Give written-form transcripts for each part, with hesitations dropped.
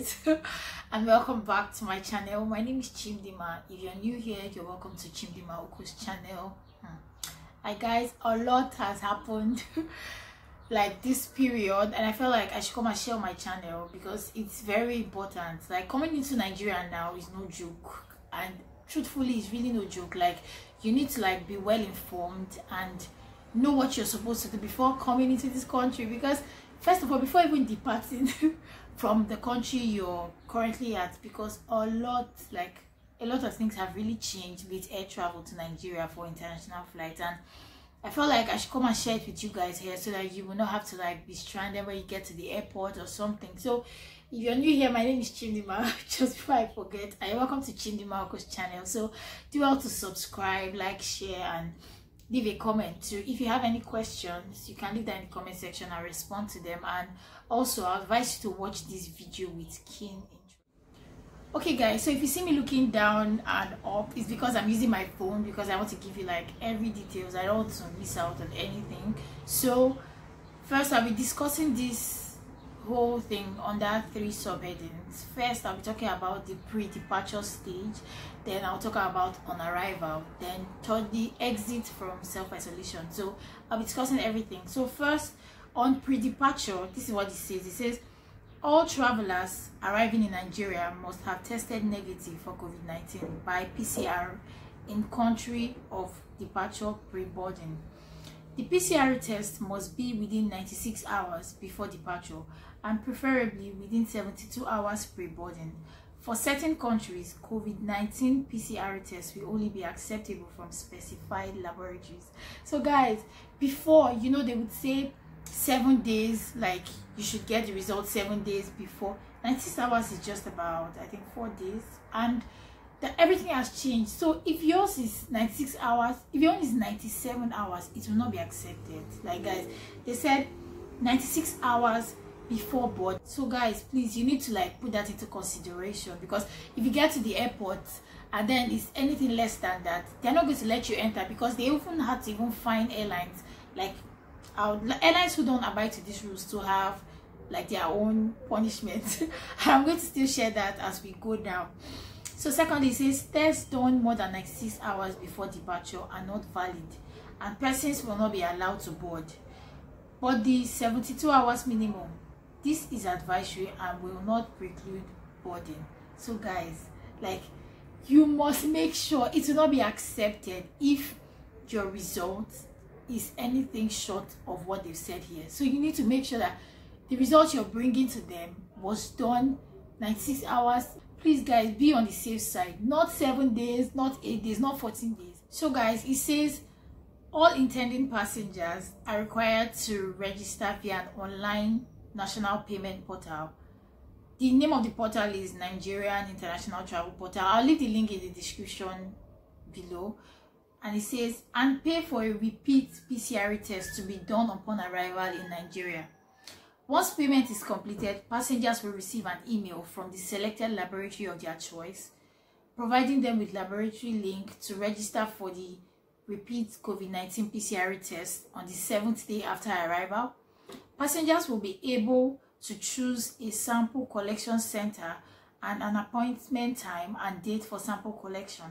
guys, and welcome back to my channel. My name is Chimdima. If you're new here, you're welcome to Chimdima Oku's channel. Hi guys, a lot has happened like this period, and I felt like I should come and share on my channel because it's very important. Like, coming into Nigeria now is no joke, and truthfully it's really no joke. Like, you need to like be well informed and know what you're supposed to do before coming into this country, because first of all, before even departing from the country you're currently at, because a lot of things have really changed with air travel to Nigeria for international flights, and I felt like I should come and share it with you guys here so that you will not have to like be stranded when you get to the airport or something. So if you're new here, my name is Chimdima. Just before I forget, welcome to Chimdima Oku's channel. So do well to subscribe, like, share, and leave a comment too. If you have any questions, you can leave that in the comment section. I'll respond to them, and also I advise you to watch this video with keen interest. Okay guys, so if you see me looking down and up, it's because I'm using my phone, because I want to give you like every details. I don't want to miss out on anything. So first, I'll be discussing this whole thing under 3 subheadings. First, I'll be talking about the pre-departure stage, then I'll talk about on arrival, then thirdly, exit from self-isolation. So I'll be discussing everything. So first, on pre-departure, this is what it says. It says all travelers arriving in Nigeria must have tested negative for COVID-19 by PCR in country of departure pre-boarding. The PCR test must be within 96 hours before departure, and preferably within 72 hours pre-boarding. For certain countries, COVID-19 PCR tests will only be acceptable from specified laboratories. So guys, before, you know, they would say 7 days, like you should get the results 7 days before. 96 hours is just about, I think, 4 days, and everything has changed. So if yours is 96 hours, if yours is 97 hours, it will not be accepted. Like guys, they said 96 hours before board. So guys, please, you need to like put that into consideration, because if you get to the airport and then it's anything less than that, they're not going to let you enter, because they often had to even find airlines, like airlines who don't abide to these rules, to have like their own punishment. I'm going to still share that as we go down. So secondly, it says tests done more than 96 hours before departure are not valid, and persons will not be allowed to board. But the 72 hours minimum, this is advisory and will not preclude boarding. So guys, like, you must make sure it will not be accepted if your result is anything short of what they've said here. So you need to make sure that the result you're bringing to them was done 96 hours. Please guys, be on the safe side. Not 7 days, not 8 days, not 14 days. So guys, it says all intending passengers are required to register via an online national payment portal. The name of the portal is Nigerian International Travel Portal. I'll leave the link in the description below. And it says, and pay for a repeat PCR test to be done upon arrival in Nigeria. Once payment is completed, passengers will receive an email from the selected laboratory of their choice, providing them with laboratory link to register for the repeat COVID-19 PCR test on the 7th day after arrival. Passengers will be able to choose a sample collection center and an appointment time and date for sample collection.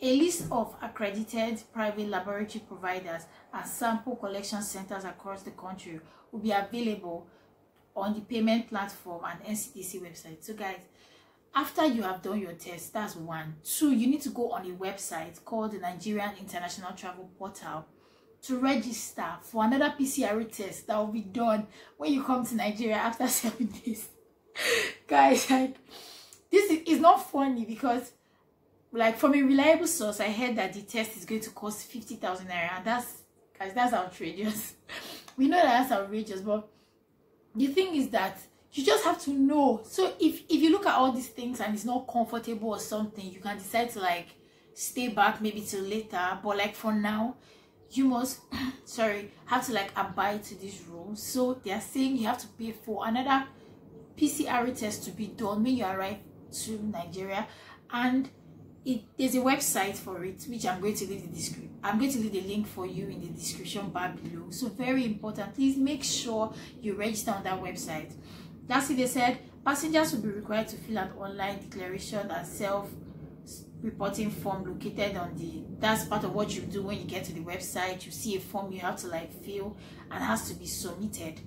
A list of accredited private laboratory providers and sample collection centers across the country will be available on the payment platform and NCDC website. So guys, after you have done your test, that's 1. 2, you need to go on a website called the Nigerian International Travel Portal to register for another PCR test that will be done when you come to Nigeria after 7 days. Guys, like, this is not funny, because like, from a reliable source, I heard that the test is going to cost 50,000 naira, and that's outrageous. We know that that's outrageous, but the thing is that you just have to know. So if you look at all these things and it's not comfortable or something, you can decide to like stay back maybe till later. But like for now, you must have to like abide to these rules. So they are saying you have to pay for another PCR test to be done when you arrive to Nigeria, and there's a website for it, which I'm going to leave the link for you in the description bar below. So very important, please make sure you register on that website. Lastly, they said Passengers will be required to fill an online declaration and self-reporting form located on that's part of what you do when you get to the website. You see a form you have to like fill and has to be submitted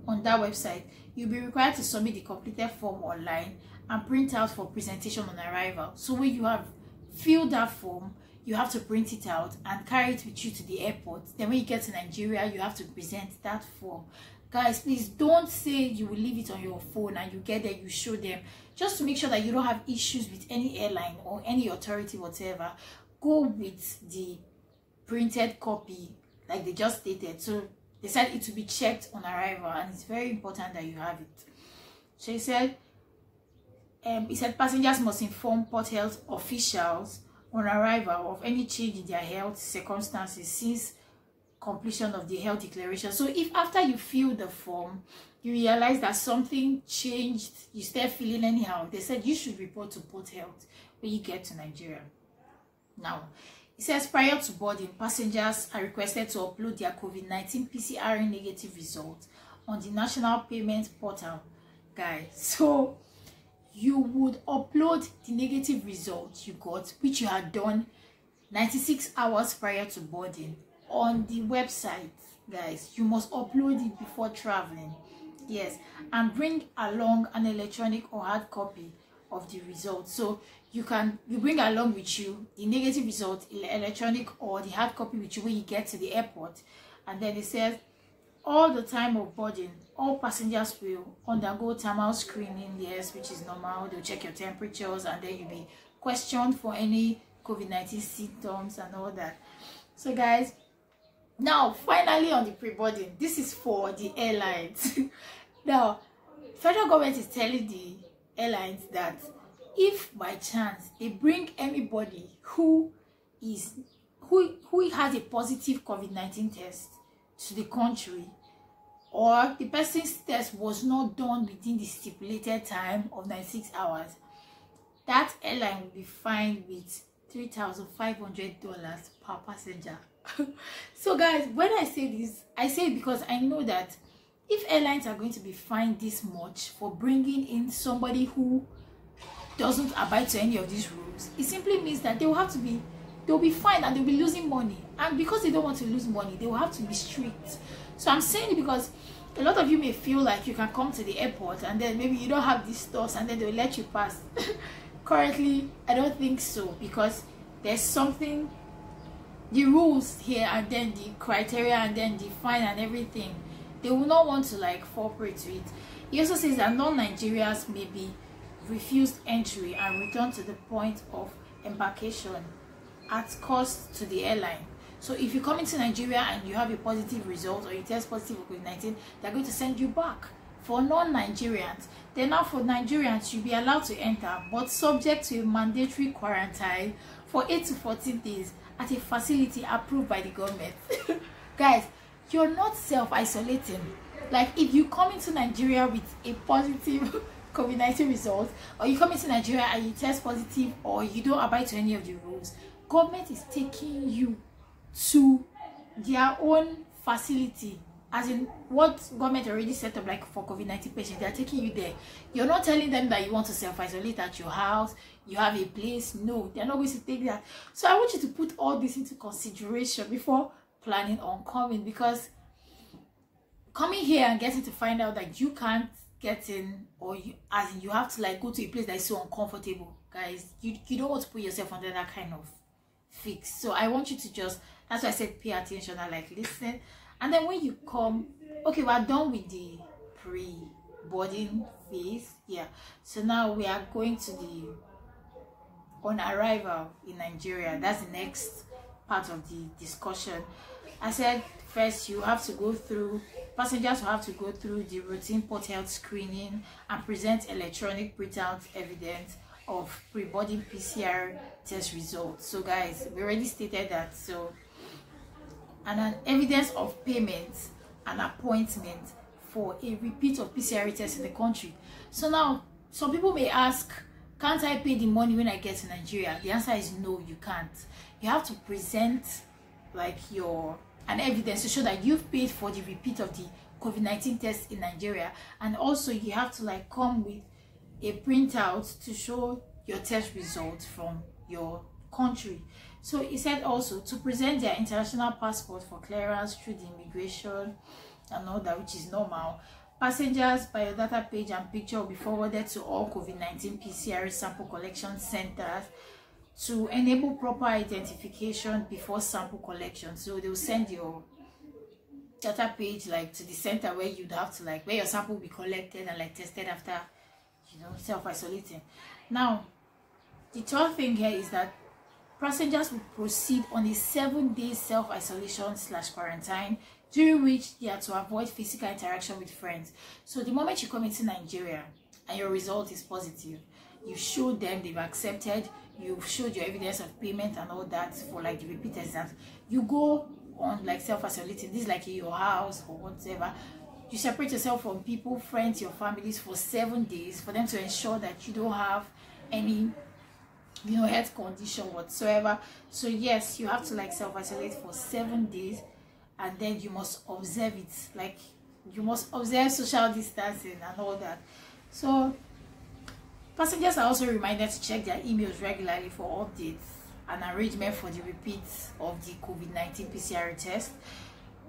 on that website. You'll be required to submit the completed form online and print out for presentation on arrival. So when you have filled that form, you have to print it out and carry it with you to the airport. Then when you get to Nigeria, you have to present that form. Guys, please don't say you will leave it on your phone and you get there, you show them. Just to make sure that you don't have issues with any airline or any authority whatever, go with the printed copy like they just stated. So they said it will be checked on arrival, and it's very important that you have it. So he said passengers must inform port health officials on arrival of any change in their health circumstances since completion of the health declaration. So if after you fill the form you realize that something changed, you start feeling anyhow, they said you should report to port health when you get to Nigeria. Now it says prior to boarding, passengers are requested to upload their COVID-19 PCR negative results on the national payment portal. Guys, so you would upload the negative results you got, which you had done 96 hours prior to boarding, on the website. Guys, you must upload it before traveling. Yes, and bring along an electronic or hard copy of the results. So you bring along with you the negative result, electronic or the hard copy with you when you get to the airport. And then it says all the time of boarding, all passengers will undergo thermal screening, yes, which is normal. They'll check your temperatures and then you'll be questioned for any COVID-19 symptoms and all that. So guys, now finally on the pre-boarding, this is for the airlines. Now federal government is telling the airlines that if by chance they bring anybody who has a positive COVID-19 test to the country, or the person's test was not done within the stipulated time of 96 hours, that airline will be fined with $3,500 per passenger. So guys, when I say this, I say it because I know that if airlines are going to be fined this much for bringing in somebody who doesn't abide to any of these rules, it simply means that they'll be fined and they'll be losing money. And because they don't want to lose money, they will have to be strict. So I'm saying it because a lot of you may feel like you can come to the airport and then maybe you don't have these stores and then they'll let you pass. Currently, I don't think so, because there's something, the rules here and then the criteria and then the fine and everything, they will not want to like cooperate to it. He also says that non-Nigerians may be refused entry and return to the point of embarkation at cost to the airline. So if you come into Nigeria and you have a positive result or you test positive for COVID-19, they're going to send you back. For non-Nigerians, then now for Nigerians, you'll be allowed to enter, but subject to a mandatory quarantine for 8 to 14 days at a facility approved by the government. Guys, you're not self-isolating. Like if you come into Nigeria with a positive COVID-19 result, or you come into Nigeria and you test positive, or you don't abide to any of the rules, government is taking you to their own facility, as in what government already set up, like for COVID-19 patients. They are taking you there. You're not telling them that you want to self-isolate at your house, you have a place. No, they're not going to take that. So I want you to put all this into consideration before planning on coming, because coming here and getting to find out that you can't get in, or as in you have to like go to a place that is so uncomfortable, guys, you don't want to put yourself under that kind of fix. So I want you to just, that's why I said pay attention and like listen. And then when you come, okay, we're done with the pre-boarding phase. Yeah, so now we are going to the on arrival in Nigeria. That's the next part of the discussion. I said first you have to go through, passengers will have to go through the routine port health screening and present electronic printout evidence of pre-boarding PCR test results. So guys, we already stated that. So, and an evidence of payment and appointment for a repeat of PCR test in the country. So now some people may ask, can't I pay the money when I get to Nigeria? The answer is no, you can't. You have to present like an evidence to show that you've paid for the repeat of the COVID-19 test in Nigeria. And also you have to like come with a printout to show your test results from your country. So he said also to present their international passport for clearance through the immigration and all that, which is normal. Passengers biodata page and picture will be forwarded to all COVID-19 PCR sample collection centers to enable proper identification before sample collection. So they'll send your data page like to the center where you'd have to like where your sample will be collected and like tested after, you know, self-isolating. Now the third thing here is that passengers will proceed on a 7-day self-isolation / quarantine, during which they are to avoid physical interaction with friends. So the moment you come into Nigeria and your result is positive, you show them they've accepted, you've showed your evidence of payment and all that for like the repeat exams, you go on like self-isolating. This is like in your house or whatever. You separate yourself from people, friends, your families for 7 days for them to ensure that you don't have any, you know, health condition whatsoever. So yes, you have to like self-isolate for 7 days, and then you must observe it, like you must observe social distancing and all that. So passengers are also reminded to check their emails regularly for updates and arrangement for the repeat of the COVID-19 PCR test,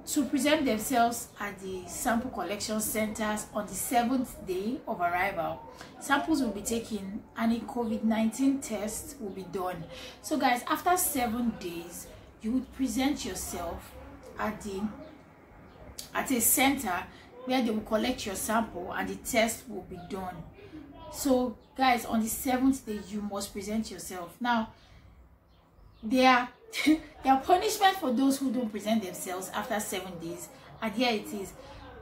to present themselves at the sample collection centers on the 7th day of arrival. Samples will be taken and a COVID-19 test will be done. So guys, after 7 days, you would present yourself at a center where they will collect your sample and the test will be done. So guys, on the 7th day, you must present yourself. Now, there are punishment for those who don't present themselves after 7 days, and here it is.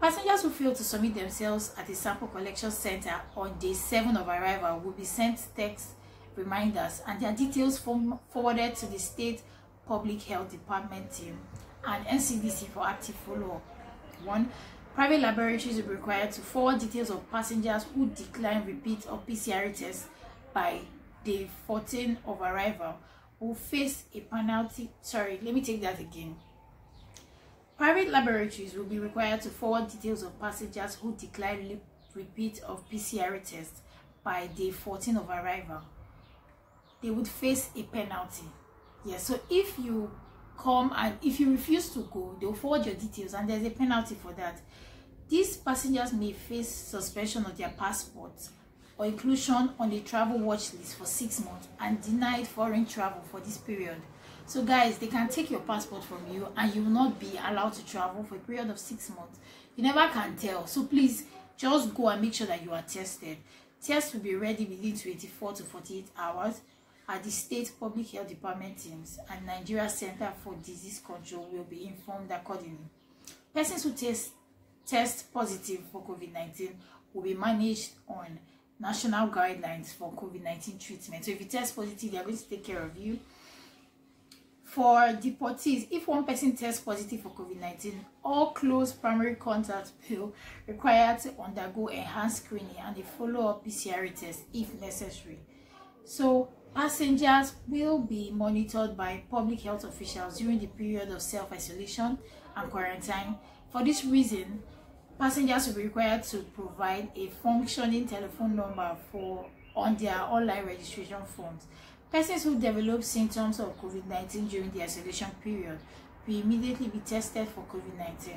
Passengers who fail to submit themselves at a sample collection center on day 7 of arrival will be sent text reminders and their details forwarded to the State Public Health Department team and NCDC for active follow-up. 1. Private laboratories will be required to forward details of passengers who decline repeat of PCR tests by day 14 of arrival will face a penalty. Sorry, let me take that again. Private laboratories will be required to forward details of passengers who decline repeat of PCR tests by day 14 of arrival. They would face a penalty. Yes, so if you come and if you refuse to go, they'll forward your details and there's a penalty for that. These passengers may face suspension of their passports or inclusion on the travel watch list for 6 months and denied foreign travel for this period. So guys, they can take your passport from you and you will not be allowed to travel for a period of 6 months. You never can tell. So please just go and make sure that you are tested. Tests will be ready within 24 to 48 hours at the State Public Health Department teams, and Nigeria Center for Disease Control will be informed accordingly. Persons who test positive for COVID-19 will be managed on national guidelines for COVID-19 treatment. So if you test positive, they are going to take care of you. For deportees, if one person tests positive for COVID-19, all close primary contacts will require to undergo enhanced screening and a follow-up PCR test if necessary. So passengers will be monitored by public health officials during the period of self-isolation and quarantine. For this reason, passengers will be required to provide a functioning telephone number on their online registration forms. Persons who develop symptoms of COVID-19 during the isolation period will immediately be tested for COVID-19.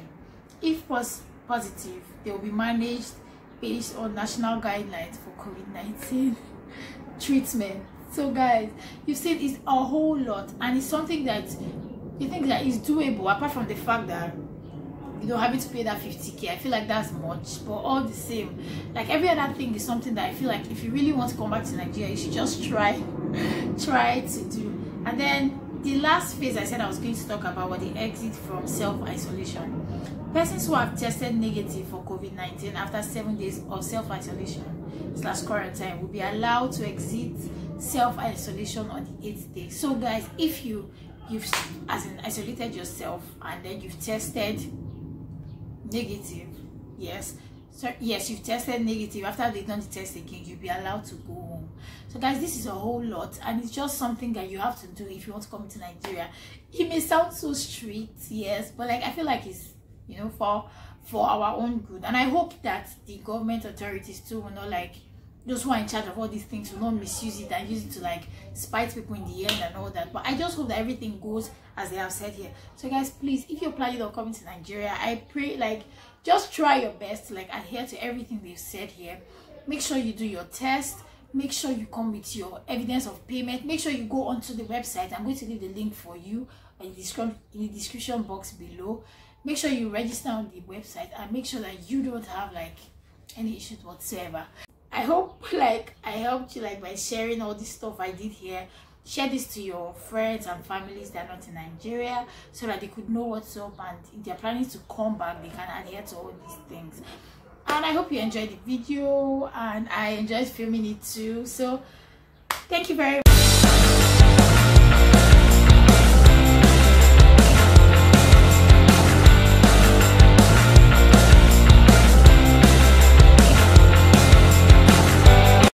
If positive, they will be managed based on national guidelines for COVID-19 treatment. So guys, you've seen it's a whole lot, and it's something that you think that is doable, apart from the fact that you don't having to pay that 50k. I feel like that's much, but all the same, like every other thing is something that I feel like if you really want to come back to Nigeria, you should just try to do. And then the last phase I said I was going to talk about was the exit from self-isolation. Persons who have tested negative for COVID-19 after 7 days of self-isolation / quarantine will be allowed to exit self-isolation on the 8th day. So guys, if you've isolated yourself and then you've tested negative, you've tested negative, after they've done the test again, you'll be allowed to go home. So guys, this is a whole lot, and it's just something that you have to do if you want to come to Nigeria. It may sound so strict, yes, but like I feel like it's, you know, for our own good. And I hope that the government authorities too will not, like, those who are in charge of all these things will not misuse it and use it to like spite people in the end and all that. But I just hope that everything goes as they have said here. So guys, please, if you're planning on coming to Nigeria, I pray, like, just try your best to like adhere to everything they've said here. Make sure you do your test. Make sure you come with your evidence of payment. Make sure you go onto the website. I'm going to leave the link for you in the description box below. Make sure you register on the website and make sure that you don't have like any issues whatsoever. I hope like I helped you like by sharing all this stuff I did here. Share this to your friends and families that are not in Nigeria so that they could know what's up, and if they're planning to come back, they can adhere to all these things. And I hope you enjoyed the video, and I enjoyed filming it too. So thank you very much.